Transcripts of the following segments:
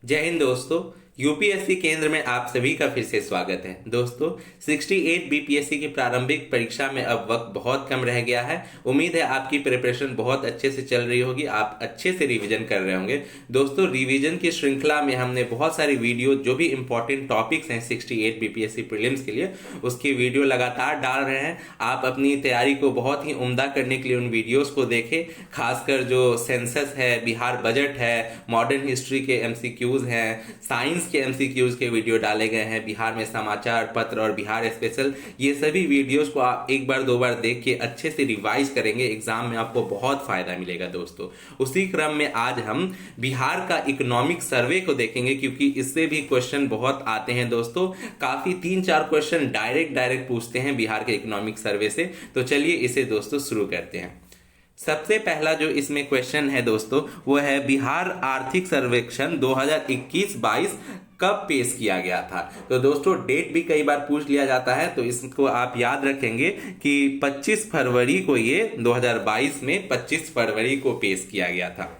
जय हिंद दोस्तों। यूपीएससी केंद्र में आप सभी का फिर से स्वागत है। दोस्तों 68 बीपीएससी की प्रारंभिक परीक्षा में अब वक्त बहुत कम रह गया है। उम्मीद है आपकी प्रिपरेशन बहुत अच्छे से चल रही होगी, आप अच्छे से रिवीजन कर रहे होंगे। दोस्तों रिवीजन की श्रृंखला में हमने बहुत सारी वीडियो जो भी इंपॉर्टेंट टॉपिक्स हैं 68 बीपीएससी प्रीलिम्स के लिए, उसकी वीडियो लगातार डाल रहे हैं। आप अपनी तैयारी को बहुत ही उम्दा करने के लिए उन वीडियोस को देखें। खासकर जो सेंसस है, बिहार बजट है, मॉडर्न हिस्ट्री के एमसीक्यूज हैं, साइंस के एमसीक्यूज के वीडियो डाले गए हैं, बिहार में समाचार पत्र और बिहार स्पेशल, ये सभी वीडियोस को आप एक बार दो बार देख के अच्छे से रिवाइज करेंगे, एग्जाम में आपको बहुत फायदा मिलेगा। दोस्तों उसी क्रम में आज हम बिहार का इकोनॉमिक सर्वे को देखेंगे, क्योंकि इससे भी क्वेश्चन बहुत आते हैं। दोस्तों काफी 3-4 क्वेश्चन डायरेक्ट पूछते हैं बिहार के इकोनॉमिक सर्वे से। तो चलिए इसे दोस्तों शुरू करते हैं। सबसे पहला जो इसमें क्वेश्चन है दोस्तों, वो है बिहार आर्थिक सर्वेक्षण 2021-22 कब पेश किया गया था। तो दोस्तों डेट भी कई बार पूछ लिया जाता है, तो इसको आप याद रखेंगे कि 25 फरवरी को, ये 2022 में 25 फरवरी को पेश किया गया था।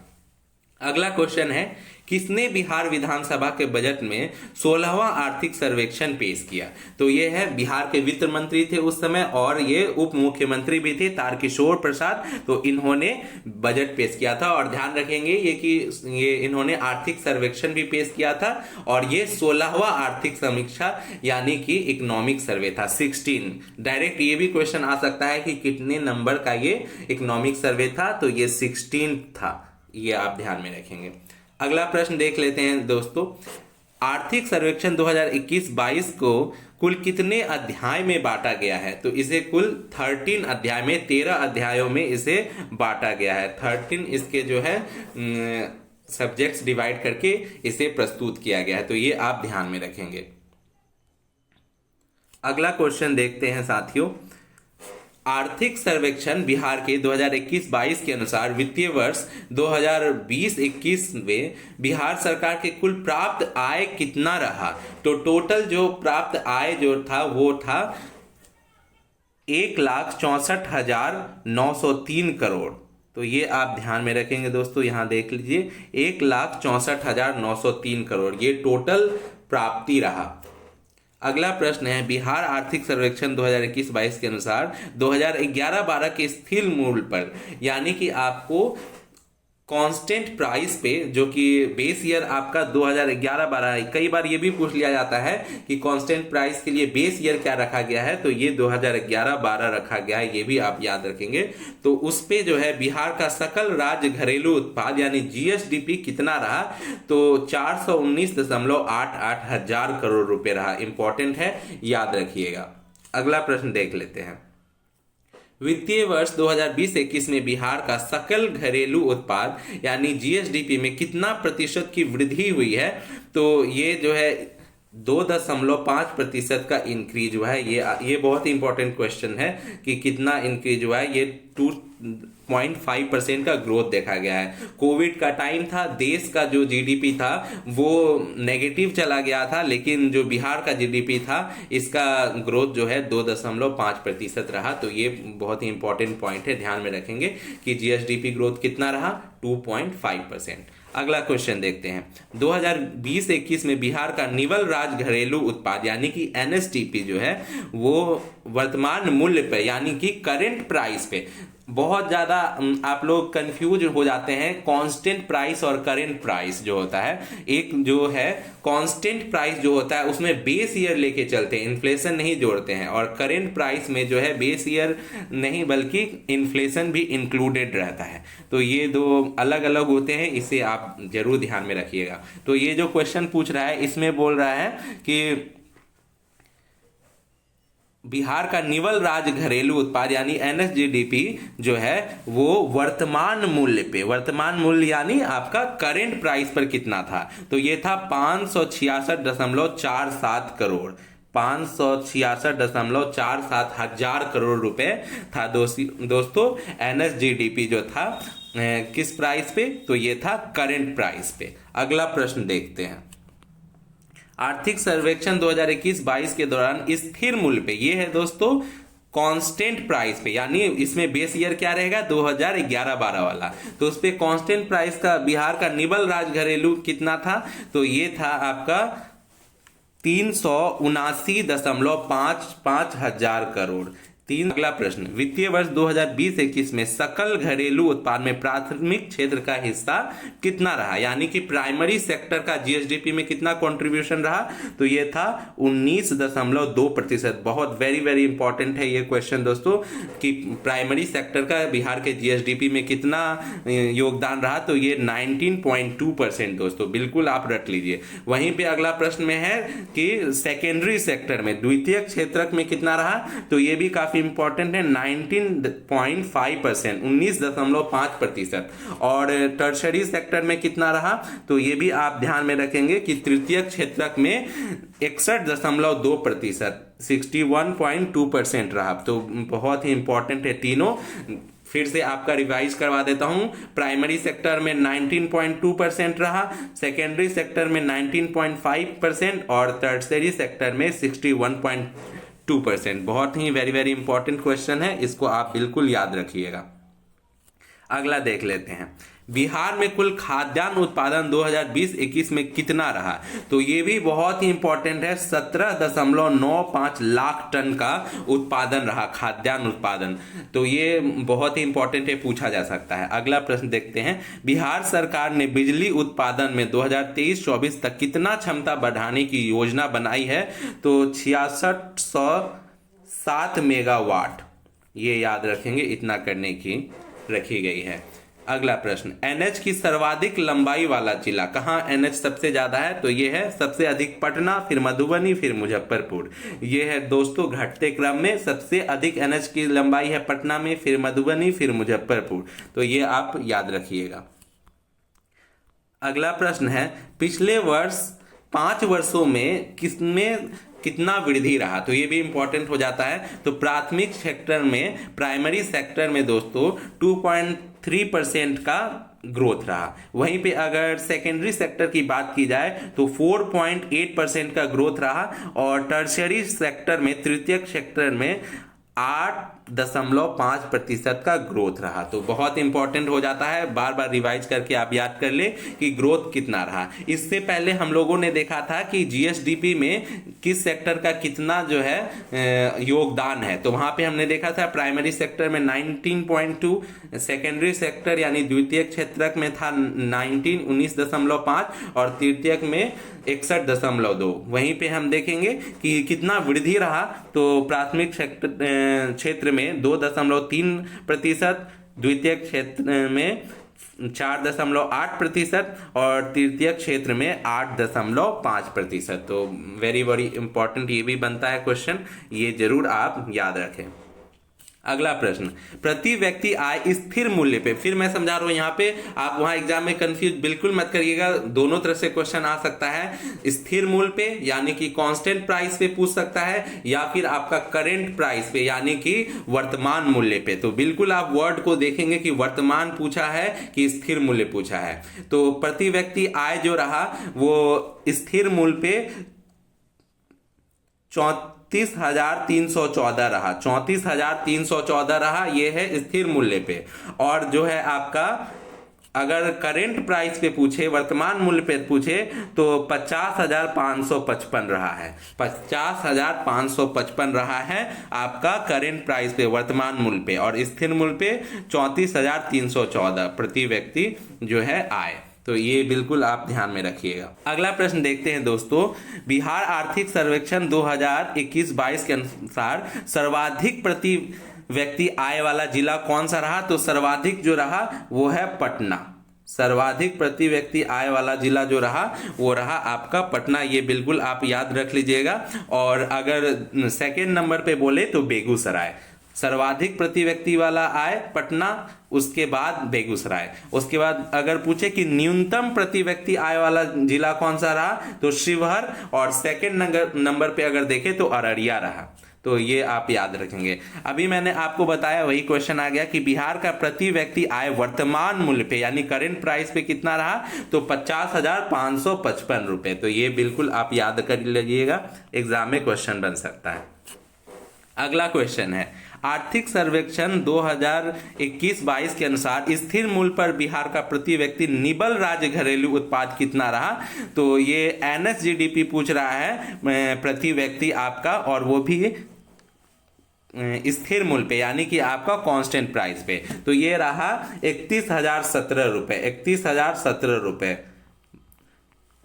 अगला क्वेश्चन है, किसने बिहार विधानसभा के बजट में 16वां आर्थिक सर्वेक्षण पेश किया। तो ये है, बिहार के वित्त मंत्री थे उस समय और ये उप मुख्यमंत्री भी थे, तारकिशोर प्रसाद। तो इन्होंने बजट पेश किया था। और ध्यान रखेंगे ये इन्होंने आर्थिक सर्वेक्षण भी पेश किया था, और ये 16वां आर्थिक समीक्षा यानी कि इकोनॉमिक सर्वे था। 16 डायरेक्ट ये भी क्वेश्चन आ सकता है कि कितने नंबर का ये इकोनॉमिक सर्वे था। तो ये 16 था, ये आप ध्यान में रखेंगे। अगला प्रश्न देख लेते हैं दोस्तों, आर्थिक सर्वेक्षण 2021-22 को कुल कितने अध्याय में बांटा गया है। तो इसे कुल 13 अध्याय में, 13 अध्यायों में इसे बांटा गया है। 13 इसके जो है सब्जेक्ट्स डिवाइड करके इसे प्रस्तुत किया गया है। तो ये आप ध्यान में रखेंगे। अगला क्वेश्चन देखते हैं साथियों, आर्थिक सर्वेक्षण बिहार के 2021-22 के अनुसार वित्तीय वर्ष 2020-21 में बिहार सरकार के कुल प्राप्त आय कितना रहा। तो टोटल जो प्राप्त आय जो था वो था 1,64,903 करोड़। तो ये आप ध्यान में रखेंगे दोस्तों, यहां देख लीजिए 1,64,903 करोड़ ये टोटल प्राप्ति रहा। अगला प्रश्न है, बिहार आर्थिक सर्वेक्षण 2021-22 के अनुसार 2011-12 के स्थिर मूल्य पर, यानी कि आपको कांस्टेंट प्राइस पे, जो कि बेस ईयर आपका 2011-12 है। कई बार ये भी पूछ लिया जाता है कि कांस्टेंट प्राइस के लिए बेस ईयर क्या रखा गया है। तो ये 2011-12 रखा गया है, ये भी आप याद रखेंगे। तो उस पे जो है बिहार का सकल राज्य घरेलू उत्पाद यानी जीएसडीपी कितना रहा। तो 419.88 हजार करोड़ रुपए रहा। इंपॉर्टेंट है, याद रखिएगा। अगला प्रश्न देख लेते हैं, वित्तीय वर्ष 2020-21 में बिहार का सकल घरेलू उत्पाद यानी जीएसडीपी में कितना प्रतिशत की वृद्धि हुई है। तो ये जो है 2.5% का इंक्रीज हुआ है। ये बहुत ही इंपॉर्टेंट क्वेश्चन है कि कितना इंक्रीज हुआ है। ये 2.5% का ग्रोथ देखा गया है। कोविड का टाइम था, देश का जो जीडीपी था वो नेगेटिव चला गया था, लेकिन जो बिहार का जीडीपी था इसका ग्रोथ जो है 2.5% रहा। तो ये बहुत ही इंपॉर्टेंट पॉइंट है, ध्यान में रखेंगे कि जीएसडीपी ग्रोथ कितना रहा, 2.5%। अगला क्वेश्चन देखते हैं, 2020-21 में बिहार का निवल राज्य घरेलू उत्पाद यानी कि एनएसटीपी जो है वो वर्तमान मूल्य पे यानी कि करेंट प्राइस पे, बहुत ज्यादा आप लोग कंफ्यूज हो जाते हैं कांस्टेंट प्राइस और करेंट प्राइस जो होता है। एक जो है कांस्टेंट प्राइस जो होता है उसमें बेस ईयर लेके चलते हैं, इन्फ्लेशन नहीं जोड़ते हैं, और करेंट प्राइस में जो है बेस ईयर नहीं बल्कि इन्फ्लेशन भी इंक्लूडेड रहता है। तो ये दो अलग अलग होते हैं, इसे आप जरूर ध्यान में रखिएगा। तो ये जो क्वेश्चन पूछ रहा है इसमें बोल रहा है कि बिहार का निवल राज्य घरेलू उत्पाद यानी एनएसजीडीपी जो है वो वर्तमान मूल्य पे, वर्तमान मूल्य यानी आपका करेंट प्राइस पर कितना था। तो ये था 566.47 करोड़, 566.47 हजार करोड़ रुपए था दोस्तों एनएसजीडीपी जो था किस प्राइस पे। तो ये था करेंट प्राइस पे। अगला प्रश्न देखते हैं, आर्थिक सर्वेक्षण 2021-22 के दौरान स्थिर मूल्य पे, ये है दोस्तों कांस्टेंट प्राइस पे, यानी इसमें बेस ईयर क्या रहेगा 2011-12 वाला, तो उस पे कांस्टेंट प्राइस का बिहार का निबल राज घरेलू कितना था, तो ये था आपका 379.55 हजार करोड़। अगला प्रश्न, वित्तीय वर्ष 2020-21 में सकल घरेलू उत्पाद में प्राथमिक क्षेत्र का हिस्सा कितना रहा, यानी कि प्राइमरी सेक्टर का जीएसडीपी में कितना कंट्रीब्यूशन रहा, तो ये था 19.2%। बहुत वेरी वेरी इंपॉर्टेंट है ये क्वेश्चन दोस्तों कि प्राइमरी सेक्टर का बिहार के जीएसडीपी में कितना योगदान रहा, तो ये 19.2% दोस्तों, बिल्कुल आप रट लीजिए। वहीं पे अगला प्रश्न में है कि सेकेंडरी सेक्टर में द्वितीयक क्षेत्रक में कितना रहा, तो ये भी काफी इंपॉर्टेंट है, 19.5%, 19.5%। और टर्शरी सेक्टर में कितना रहा, तो ये भी आप ध्यान में रखेंगे कि तृतीयक क्षेत्रक में 61.2%, 61.2% रहा। तो बहुत ही इंपॉर्टेंट है तीनों। फिर से आपका रिवाइज करवा देता हूं, प्राइमरी सेक्टर में 19.2% रहा, सेकेंडरी सेक्टर में 19.5% और टर्शरी सेक्टर में 61.2%। बहुत ही वेरी वेरी इंपॉर्टेंट क्वेश्चन है, इसको आप बिल्कुल याद रखिएगा। अगला देख लेते हैं, बिहार में कुल खाद्यान्न उत्पादन 2020-21 में कितना रहा, तो ये भी बहुत ही इंपॉर्टेंट है, 17.95 लाख टन का उत्पादन रहा खाद्यान्न उत्पादन, तो ये बहुत ही इंपॉर्टेंट है, पूछा जा सकता है। अगला प्रश्न देखते हैं, बिहार सरकार ने बिजली उत्पादन में 2023-24 तक कितना क्षमता बढ़ाने की योजना बनाई है, तो 6607 मेगावाट, ये याद रखेंगे, इतना करने की रखी गई है। अगला प्रश्न, एनएच की सर्वाधिक लंबाई वाला जिला कहाँ एनएच सबसे ज्यादा है, तो ये है सबसे अधिक पटना, फिर मधुबनी, फिर मुजफ्फरपुर। ये है दोस्तों घटते क्रम में, सबसे अधिक एनएच की लंबाई है पटना में, फिर मधुबनी, फिर मुजफ्फरपुर, तो ये आप याद रखिएगा। अगला प्रश्न है, पिछले वर्ष 5 वर्षों में किसमें कितना वृद्धि रहा, तो ये भी इंपॉर्टेंट हो जाता है। तो प्राथमिक सेक्टर में, प्राइमरी सेक्टर में दोस्तों 2.3% का ग्रोथ रहा। वहीं पे अगर सेकेंडरी सेक्टर की बात की जाए तो 4.8% का ग्रोथ रहा, और टर्शियरी सेक्टर में, तृतीयक सेक्टर में 8.5% का ग्रोथ रहा। तो बहुत इंपॉर्टेंट हो जाता है, बार बार रिवाइज करके आप याद कर ले कि ग्रोथ कितना रहा। इससे पहले हम लोगों ने देखा था कि जीएसडीपी में किस सेक्टर का कितना जो है योगदान है, तो वहां पे हमने देखा था प्राइमरी सेक्टर में 19.2, सेकेंडरी सेक्टर यानी द्वितीयक क्षेत्रक में था 19.5 और तृतीयक में 61.2। वहीं पे हम देखेंगे कि कितना वृद्धि रहा, तो प्राथमिक क्षेत्र में 2.3%, द्वितीयक क्षेत्र में 4.8% और तृतीयक क्षेत्र में 8.5%। तो वेरी वेरी इंपॉर्टेंट ये भी बनता है क्वेश्चन, ये जरूर आप याद रखें। अगला प्रश्न, प्रति व्यक्ति आय स्थिर मूल्य पे, फिर मैं समझा रहा हूं यहाँ पे, आप वहां एग्जाम में कंफ्यूज बिल्कुल मत करिएगा, दोनों तरह से क्वेश्चन आ सकता है। स्थिर मूल्य पे यानी कि कांस्टेंट प्राइस पे पूछ सकता है, या फिर आपका करेंट प्राइस पे यानी कि वर्तमान मूल्य पे। तो बिल्कुल आप वर्ड को देखेंगे कि वर्तमान पूछा है कि स्थिर मूल्य पूछा है। तो प्रति व्यक्ति आय जो रहा वो स्थिर मूल्य पे 34,314 रहा, 34,314 रहा, ये है स्थिर मूल्य पे। और जो है आपका अगर करेंट प्राइस पे पूछे, वर्तमान मूल्य पे पूछे, तो 50,555 रहा है, 50,555 रहा है आपका करेंट प्राइस पे, वर्तमान मूल्य पे, और स्थिर मूल्य पे 34,314 प्रति व्यक्ति जो है आय। तो ये बिल्कुल आप ध्यान में रखिएगा। अगला प्रश्न देखते हैं दोस्तों, बिहार आर्थिक सर्वेक्षण 2021-22 के अनुसार सर्वाधिक प्रति व्यक्ति आय वाला जिला कौन सा रहा, तो सर्वाधिक जो रहा वो है पटना। सर्वाधिक प्रति व्यक्ति आय वाला जिला जो रहा वो रहा आपका पटना, ये बिल्कुल आप याद रख लीजिएगा। और अगर सेकेंड नंबर पे बोले तो बेगूसराय, सर्वाधिक प्रति व्यक्ति वाला आय पटना, उसके बाद बेगूसराय। उसके बाद अगर पूछे कि न्यूनतम प्रति व्यक्ति आय वाला जिला कौन सा रहा, तो शिवहर, और सेकेंड नंबर पे अगर देखें तो अररिया रहा। तो ये आप याद रखेंगे। अभी मैंने आपको बताया, वही क्वेश्चन आ गया कि बिहार का प्रति व्यक्ति आय वर्तमान मूल्य पे यानी करेंट प्राइस पे कितना रहा, तो 50,555 रुपए। तो ये बिल्कुल आप याद कर लीजिएगा, एग्जाम में क्वेश्चन बन सकता है। अगला क्वेश्चन है, आर्थिक सर्वेक्षण 2021-22 के अनुसार स्थिर मूल्य पर बिहार का प्रति व्यक्ति निबल राज्य घरेलू उत्पाद कितना रहा? तो ये एनएसजीडीपी पूछ रहा है प्रति व्यक्ति आपका, और वो भी स्थिर मूल्य पे, यानी कि आपका कांस्टेंट प्राइस पे। तो ये रहा 31,017 रुपये, 31,017 रुपये।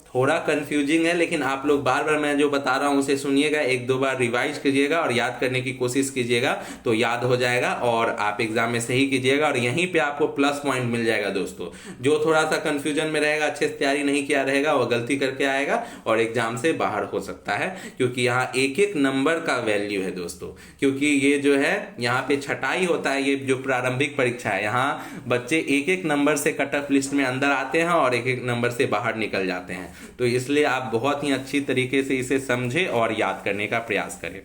थोड़ा कंफ्यूजिंग है, लेकिन आप लोग बार बार मैं जो बता रहा हूं उसे सुनिएगा, एक दो बार रिवाइज कीजिएगा और याद करने की कोशिश कीजिएगा, तो याद हो जाएगा और आप एग्जाम में सही कीजिएगा और यहीं पे आपको प्लस पॉइंट मिल जाएगा दोस्तों। जो थोड़ा सा कंफ्यूजन में रहेगा, अच्छे से तैयारी नहीं किया रहेगा, वो गलती करके आएगा और एग्जाम से बाहर हो सकता है, क्योंकि यहाँ एक एक नंबर का वैल्यू है दोस्तों। क्योंकि ये जो है यहाँ पे छटाई होता है, ये जो प्रारंभिक परीक्षा है, यहाँ बच्चे एक एक नंबर से कट ऑफ लिस्ट में अंदर आते हैं और एक एक नंबर से बाहर निकल जाते हैं। तो इसलिए आप बहुत ही अच्छी तरीके से इसे समझें और याद करने का प्रयास करें।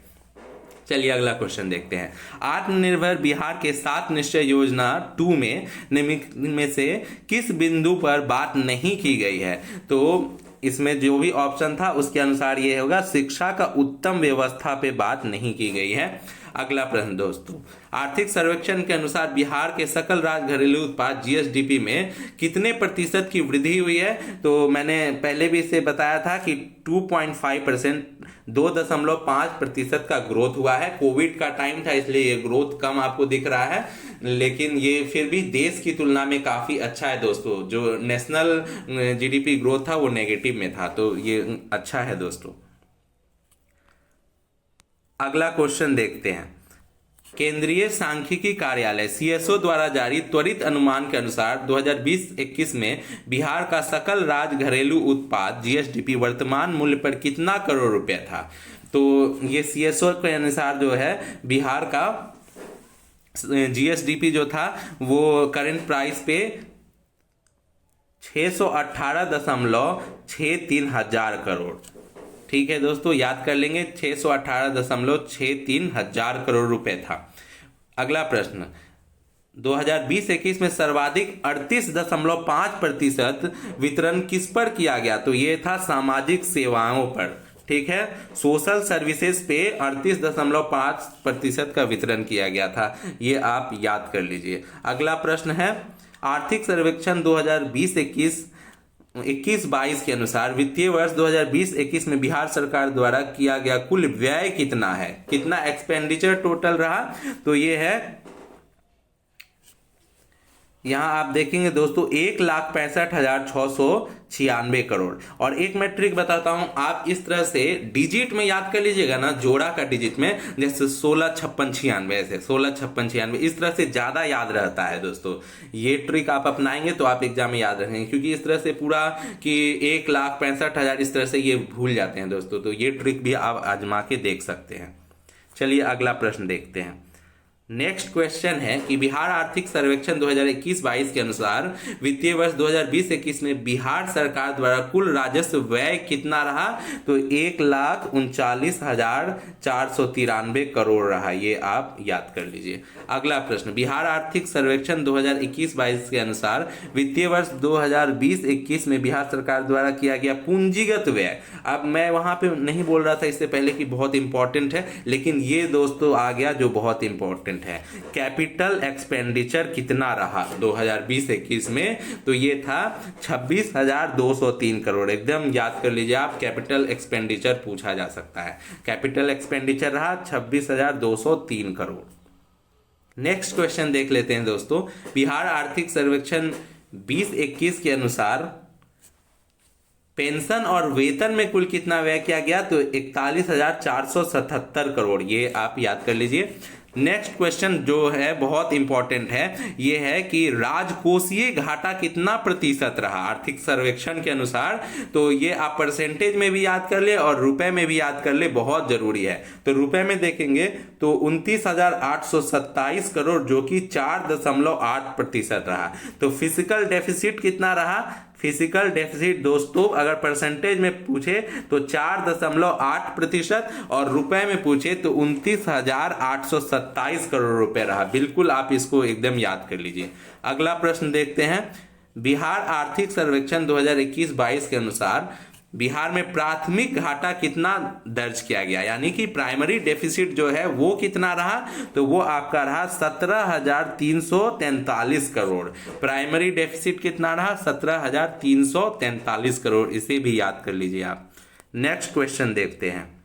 चलिए अगला क्वेश्चन देखते हैं। आत्मनिर्भर बिहार के 7 निश्चय योजना 2 में निम्नलिखित में से किस बिंदु पर बात नहीं की गई है? तो इसमें जो भी ऑप्शन था उसके अनुसार ये होगा, शिक्षा का उत्तम व्यवस्था पे बात नहीं की गई है। अगला प्रश्न दोस्तों, आर्थिक सर्वेक्षण के अनुसार बिहार के सकल राज्य घरेलू उत्पाद जीएसडीपी में कितने प्रतिशत की वृद्धि हुई है? तो मैंने पहले भी इसे बताया था कि 2.5%, 2.5% का ग्रोथ हुआ है। कोविड का टाइम था इसलिए ये ग्रोथ कम आपको दिख रहा है, लेकिन ये फिर भी देश की तुलना में काफी अच्छा है दोस्तों। जो नेशनल जीडीपी ग्रोथ था वो नेगेटिव में था, तो ये अच्छा है दोस्तों। अगला क्वेश्चन देखते हैं। केंद्रीय सांख्यिकी कार्यालय सीएसओ द्वारा जारी त्वरित अनुमान के अनुसार 2020-21 में बिहार का सकल राज्य घरेलू उत्पाद जीएसडीपी वर्तमान मूल्य पर कितना करोड़ रुपया था? तो ये सीएसओ के अनुसार जो है बिहार का जीएसडीपी जो था वो करंट प्राइस पे 618.63 हजार करोड़, ठीक है दोस्तों, याद कर लेंगे, 618.63 हजार करोड़ रुपए था। अगला प्रश्न, 2020-21 में सर्वाधिक 38.5% वितरण किस पर किया गया? तो ये था सामाजिक सेवाओं पर, ठीक है, सोशल सर्विसेज पे 38.5% का वितरण किया गया था, ये आप याद कर लीजिए। अगला प्रश्न है, आर्थिक सर्वेक्षण 2020-21 के अनुसार वित्तीय वर्ष 2020-21 में बिहार सरकार द्वारा किया गया कुल व्यय कितना है? कितना एक्सपेंडिचर टोटल रहा? तो ये है, यहां आप देखेंगे दोस्तों 1,65,696 करोड़। और एक मैट्रिक बताता हूं, आप इस तरह से डिजिट में याद कर लीजिएगा ना, जोड़ा का डिजिट में, जैसे 16,56,96, ऐसे 16,56,96, इस तरह से ज्यादा याद रहता है दोस्तों। ये ट्रिक आप अपनाएंगे तो आप एग्जाम में याद रखेंगे, क्योंकि इस तरह से पूरा कि 1,65,000 इस तरह से ये भूल जाते हैं दोस्तों। तो ये ट्रिक भी आप आजमा के देख सकते हैं। चलिए अगला प्रश्न देखते हैं। नेक्स्ट क्वेश्चन है कि बिहार आर्थिक सर्वेक्षण 2021-22 के अनुसार वित्तीय वर्ष 2020-21 में बिहार सरकार द्वारा कुल राजस्व व्यय कितना रहा? तो 1,39,493 करोड़ रहा, ये आप याद कर लीजिए। अगला प्रश्न, बिहार आर्थिक सर्वेक्षण 2021-22 के अनुसार वित्तीय वर्ष 2020-21 में बिहार सरकार द्वारा किया गया पूंजीगत व्यय। अब मैं वहां पे नहीं बोल रहा था इससे पहले कि बहुत इंपॉर्टेंट है, लेकिन ये दोस्तों आ गया जो बहुत इंपॉर्टेंट है। कैपिटल एक्सपेंडिचर कितना रहा 2020-21 में? तो ये था 26,203 करोड़, एकदम याद कर लीजिए आप, कैपिटल एक्सपेंडिचर पूछा जा सकता है। कैपिटल एक्सपेंडिचर रहा 26,203 करोड़। नेक्स्ट क्वेश्चन देख लेते हैं दोस्तों। बिहार आर्थिक सर्वेक्षण 2021 के अनुसार पेंशन और वेतन में कुल कितना व्यय किया गया? तो 41,477 करोड़, ये आप याद कर लीजिए। नेक्स्ट क्वेश्चन जो है बहुत इंपॉर्टेंट है, ये है कि राजकोषीय घाटा कितना प्रतिशत रहा आर्थिक सर्वेक्षण के अनुसार? तो ये आप परसेंटेज में भी याद कर ले और रुपए में भी याद कर ले, बहुत जरूरी है। तो रुपए में देखेंगे तो 29,827 करोड़, जो कि 4.8% रहा। तो फिजिकल डेफिसिट कितना रहा? फिजिकल डेफिसिट दोस्तों अगर परसेंटेज में पूछे तो 4.8% और रुपए में पूछे तो 29,827 करोड़ रुपए रहा। बिल्कुल आप इसको एकदम याद कर लीजिए। अगला प्रश्न देखते हैं। बिहार आर्थिक सर्वेक्षण 2021-22 के अनुसार बिहार में प्राथमिक घाटा कितना दर्ज किया गया, यानी कि प्राइमरी डेफिसिट जो है वो कितना रहा, तो वो आपका रहा 17,343 करोड़। प्राइमरी डेफिसिट कितना रहा, 17,343 करोड़। इसे भी याद कर लीजिए आप। नेक्स्ट क्वेश्चन देखते हैं,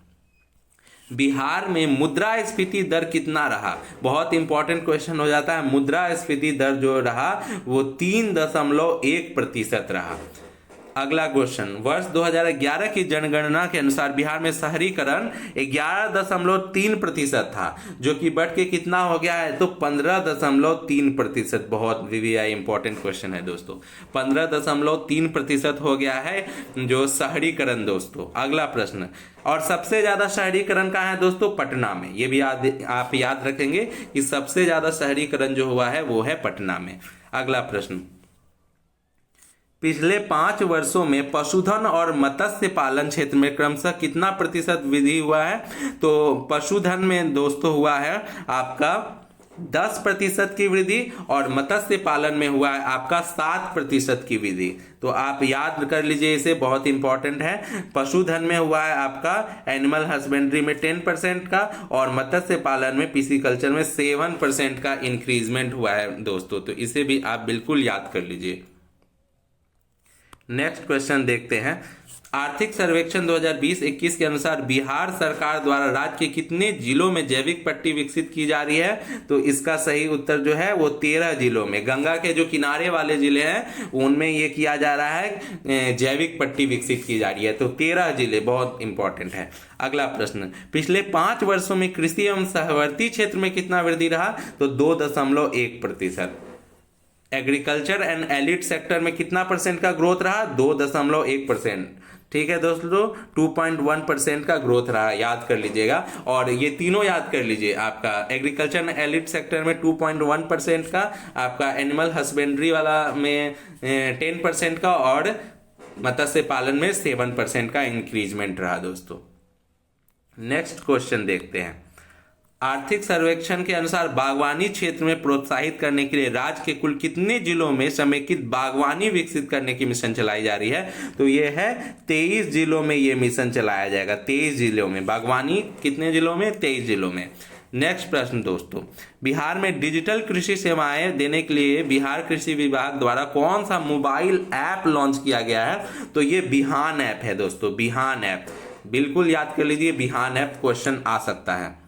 बिहार में मुद्रास्फीति दर कितना रहा। बहुत इंपॉर्टेंट क्वेश्चन हो जाता है। मुद्रास्फीति दर जो रहा वो 3.1% रहा। अगला क्वेश्चन, वर्ष 2011 की जनगणना के अनुसार बिहार में शहरीकरण 11.3% था, जो कि बढ़ के कितना हो गया है, तो 15.3%। बहुत वीवीआई इंपॉर्टेंट क्वेश्चन है दोस्तों। 15.3% हो गया है जो शहरीकरण दोस्तों। अगला प्रश्न, और सबसे ज्यादा शहरीकरण कहाँ है दोस्तों, पटना में। ये भी आप याद रखेंगे कि सबसे ज्यादा शहरीकरण जो हुआ है वो है पटना में। अगला प्रश्न, पिछले 5 वर्षों में पशुधन और मत्स्य पालन क्षेत्र में क्रमशः कितना प्रतिशत वृद्धि हुआ है, तो पशुधन में दोस्तों हुआ है आपका 10% की वृद्धि, और मत्स्य पालन में हुआ है आपका 7% की वृद्धि। तो आप याद कर लीजिए, इसे बहुत इंपॉर्टेंट है। पशुधन में हुआ है आपका एनिमल हस्बेंड्री में 10% का, और मत्स्य पालन में पिसीकल्चर में 7% का इंक्रीजमेंट हुआ है दोस्तों। तो इसे भी आप बिल्कुल याद कर लीजिए। नेक्स्ट क्वेश्चन देखते हैं, आर्थिक सर्वेक्षण 2020-21 के अनुसार बिहार सरकार द्वारा राज्य के कितने जिलों में जैविक पट्टी विकसित की जा रही है, तो इसका सही उत्तर जो है वो 13 जिलों में। गंगा के जो किनारे वाले जिले हैं उनमें ये किया जा रहा है, जैविक पट्टी विकसित की जा रही है। तो 13 जिले बहुत इंपॉर्टेंट है। अगला प्रश्न, पिछले 5 वर्षों में कृषि एवं सहवर्ती क्षेत्र में कितना वृद्धि रहा, तो 2.1%। एग्रीकल्चर एंड एलिड सेक्टर में कितना परसेंट का ग्रोथ रहा, 2.1%। ठीक है दोस्तों, 2.1% का ग्रोथ रहा, याद कर लीजिएगा। और ये तीनों याद कर लीजिए, आपका एग्रीकल्चर एंड एलिड सेक्टर में 2.1% का, आपका एनिमल हस्बेंड्री वाला में 10% का, और मत्स्य पालन में 7% का इंक्रीजमेंट रहा दोस्तों। नेक्स्ट क्वेश्चन देखते हैं, आर्थिक सर्वेक्षण के अनुसार बागवानी क्षेत्र में प्रोत्साहित करने के लिए राज्य के कुल कितने जिलों में समेकित बागवानी विकसित करने की मिशन चलाई जा रही है, तो ये है 23 जिलों में ये मिशन चलाया जाएगा। 23 जिलों में बागवानी, कितने जिलों में, 23 जिलों में। नेक्स्ट प्रश्न दोस्तों, बिहार में डिजिटल कृषि सेवाएं देने के लिए बिहार कृषि विभाग द्वारा कौन सा मोबाइल ऐप लॉन्च किया गया है, तो ये बिहान ऐप है दोस्तों। बिहान ऐप बिल्कुल याद कर लीजिए, बिहान ऐप क्वेश्चन आ सकता है।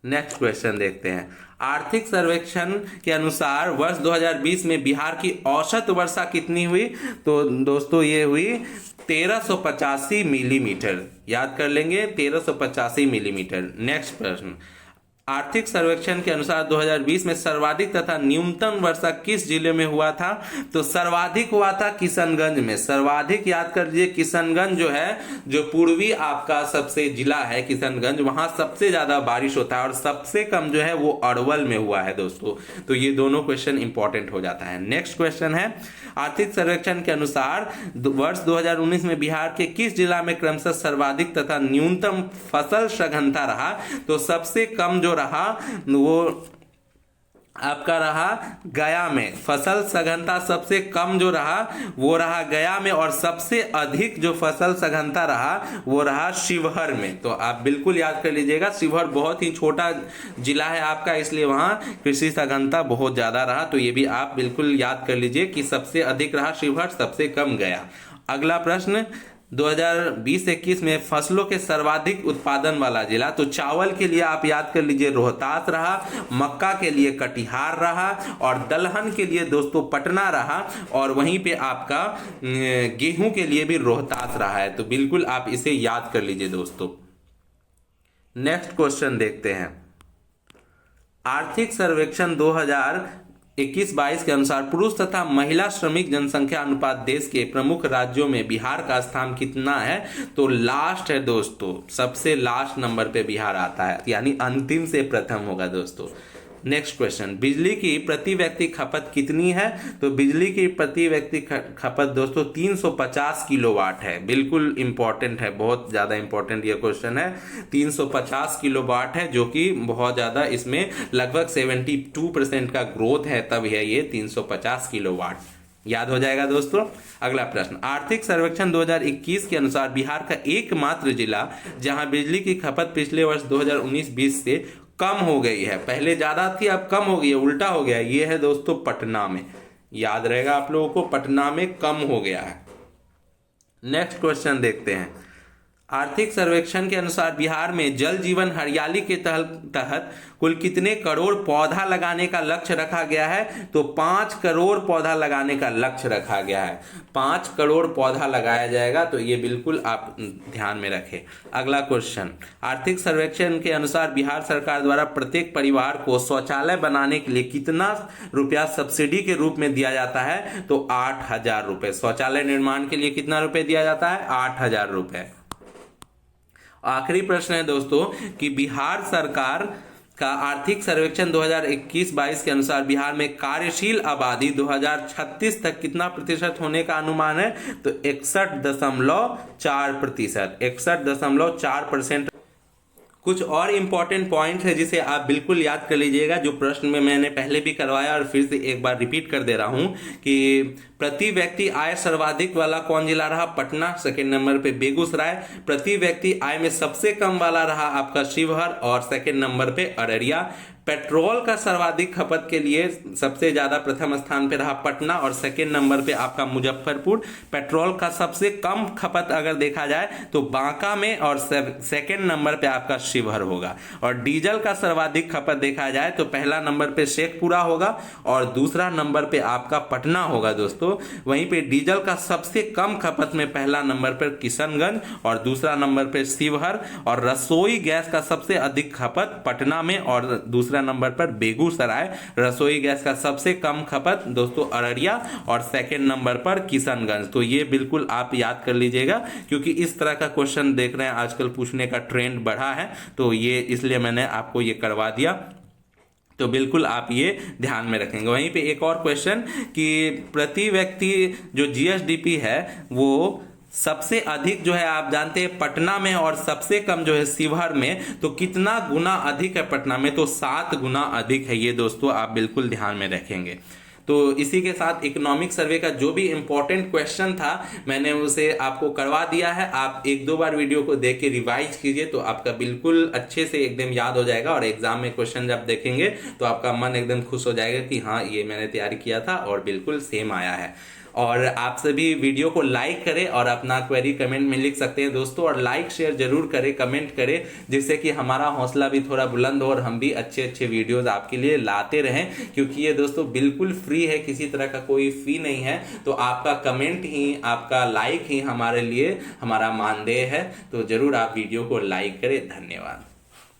नेक्स्ट क्वेश्चन देखते हैं, आर्थिक सर्वेक्षण के अनुसार वर्ष 2020 में बिहार की औसत वर्षा कितनी हुई, तो दोस्तों ये हुई 1385 मिलीमीटर। याद कर लेंगे, 1385 मिलीमीटर। नेक्स्ट प्रश्न, आर्थिक सर्वेक्षण के अनुसार 2020 में सर्वाधिक तथा न्यूनतम वर्षा किस जिले में हुआ था, तो सर्वाधिक हुआ था किशनगंज में। सर्वाधिक याद कर लीजिए, किशनगंज जो है, जो पूर्वी आपका सबसे जिला है किशनगंज, वहां सबसे ज्यादा बारिश होता है, और सबसे कम जो है वो अरवल में हुआ है दोस्तों। तो ये दोनों क्वेश्चन इंपॉर्टेंट हो जाता है। नेक्स्ट क्वेश्चन है, आर्थिक सर्वेक्षण के अनुसार वर्ष 2019 में बिहार के किस जिला में क्रमशः सर्वाधिक तथा न्यूनतम फसल सघनता रहा, तो सबसे कम जो रहा वो आपका रहा गया में। फसल सघनता सबसे कम जो रहा वो रहा गया में, और सबसे अधिक जो फसल सघनता रहा वो रहा शिवहर में। तो आप बिल्कुल याद कर लीजिएगा, शिवहर बहुत ही छोटा जिला है आपका, इसलिए वहां कृषि सघनता बहुत ज्यादा रहा। तो ये भी आप बिल्कुल याद कर लीजिए कि सबसे अधिक रहा शिवहर, सबसे कम गया। अगला प्रश्न, 2020-21 में फसलों के सर्वाधिक उत्पादन वाला जिला, तो चावल के लिए आप याद कर लीजिए रोहतास रहा, मक्का के लिए कटिहार रहा, और दलहन के लिए दोस्तों पटना रहा, और वहीं पे आपका गेहूं के लिए भी रोहतास रहा है। तो बिल्कुल आप इसे याद कर लीजिए दोस्तों। नेक्स्ट क्वेश्चन देखते हैं, आर्थिक सर्वेक्षण 2021-22 के अनुसार पुरुष तथा महिला श्रमिक जनसंख्या अनुपात देश के प्रमुख राज्यों में बिहार का स्थान कितना है, तो लास्ट है दोस्तों, सबसे लास्ट नंबर पे बिहार आता है, यानी अंतिम से प्रथम होगा दोस्तों। नेक्स्ट क्वेश्चन, बिजली की प्रति व्यक्ति खपत कितनी है, तो बिजली की प्रति व्यक्ति खपत दोस्तों 350 किलोवाट है। बिल्कुल इंपॉर्टेंट है, बहुत ज्यादा इंपॉर्टेंट ये क्वेश्चन है। 350 किलोवाट है, जो कि बहुत ज्यादा, इसमें लगभग 72% का ग्रोथ है, तब है ये 350 किलोवाट। याद हो जाएगा दोस्तों। अगला प्रश्न, आर्थिक सर्वेक्षण 2021 के अनुसार बिहार का एकमात्र जिला जहां बिजली की खपत पिछले वर्ष 2019-20 से कम हो गई है, पहले ज्यादा थी अब कम हो गई है, उल्टा हो गया, ये है दोस्तों पटना में। याद रहेगा आप लोगों को, पटना में कम हो गया है। नेक्स्ट क्वेश्चन देखते हैं, आर्थिक सर्वेक्षण के अनुसार बिहार में जल जीवन हरियाली के तहत कुल कितने करोड़ पौधा लगाने का लक्ष्य रखा गया है? तो 5 करोड़ पौधा लगाने का लक्ष्य रखा गया है। 5 करोड़ पौधा लगाया जाएगा, तो ये बिल्कुल आप ध्यान में रखें। अगला क्वेश्चन, आर्थिक सर्वेक्षण के अनुसार बिहार सरकार द्वारा प्रत्येक परिवार को शौचालय बनाने के लिए कितना रुपया सब्सिडी के रूप में दिया जाता है? तो 8,000 रुपए। शौचालय निर्माण के लिए कितना रुपए दिया जाता है? 8,000 रुपए। आखिरी प्रश्न है दोस्तों कि बिहार सरकार का आर्थिक सर्वेक्षण 2021-22 के अनुसार बिहार में कार्यशील आबादी 2036 तक कितना प्रतिशत होने का अनुमान है? तो 61.4%। 61.4%। कुछ और इंपॉर्टेंट पॉइंट है जिसे आप बिल्कुल याद कर लीजिएगा, जो प्रश्न में मैंने पहले भी करवाया और फिर से एक बार रिपीट कर दे रहा हूं कि प्रति व्यक्ति आय सर्वाधिक वाला कौन जिला रहा? पटना। सेकंड नंबर पे बेगूसराय। प्रति व्यक्ति आय में सबसे कम वाला रहा आपका शिवहर, और सेकंड नंबर पे अररिया। पेट्रोल का सर्वाधिक खपत के लिए सबसे ज्यादा प्रथम स्थान पे रहा पटना, और सेकंड नंबर पे आपका मुजफ्फरपुर। पेट्रोल का सबसे कम खपत अगर देखा जाए तो बांका में, और सेकंड नंबर पे आपका शिवहर होगा। और डीजल का सर्वाधिक खपत देखा जाए तो पहला नंबर पे शेखपुरा होगा और दूसरा नंबर पे आपका पटना होगा दोस्तों। वहीं पे डीजल का सबसे कम खपत में पहला नंबर पर किशनगंज और दूसरा नंबर पे शिवहर, और रसोई गैस का सबसे अधिक खपत पटना में और दूसरा नंबर पर बेगूसराय। रसोई गैस का सबसे कम खपत दोस्तों अररिया, और सेकंड नंबर पर किशनगंज। तो ये बिल्कुल आप याद कर लीजिएगा, क्योंकि इस तरह का क्वेश्चन देख रहे हैं आजकल पूछने का ट्रेंड बढ़ा है, तो ये इसलिए मैंने आपको ये करवा दिया। तो बिल्कुल आप ये ध्यान में रखेंगे। वहीं पे एक और क्वेश्चन कि प्रति व्यक्ति जो जीएसडीपी है वो सबसे अधिक जो है आप जानते हैं पटना में, और सबसे कम जो है शिवहर में। तो कितना गुना अधिक है पटना में? तो 7 गुना अधिक है। ये दोस्तों आप बिल्कुल ध्यान में रखेंगे। तो इसी के साथ इकोनॉमिक सर्वे का जो भी इंपॉर्टेंट क्वेश्चन था मैंने उसे आपको करवा दिया है। आप 1-2 बार वीडियो को देख के रिवाइज कीजिए, तो आपका बिल्कुल अच्छे से एकदम याद हो जाएगा, और एग्जाम में क्वेश्चन जब देखेंगे तो आपका मन एकदम खुश हो जाएगा कि हाँ ये मैंने तैयारी किया था और बिल्कुल सेम आया है। और आप सभी वीडियो को लाइक करें और अपना क्वेरी कमेंट में लिख सकते हैं दोस्तों, और लाइक शेयर जरूर करें, कमेंट करें, जिससे कि हमारा हौसला भी थोड़ा बुलंद हो और हम भी अच्छे अच्छे वीडियोस आपके लिए लाते रहें। क्योंकि ये दोस्तों बिल्कुल फ्री है, किसी तरह का कोई फी नहीं है। तो आपका कमेंट ही, आपका लाइक ही हमारे लिए हमारा मानदेय है। तो जरूर आप वीडियो को लाइक करें। धन्यवाद।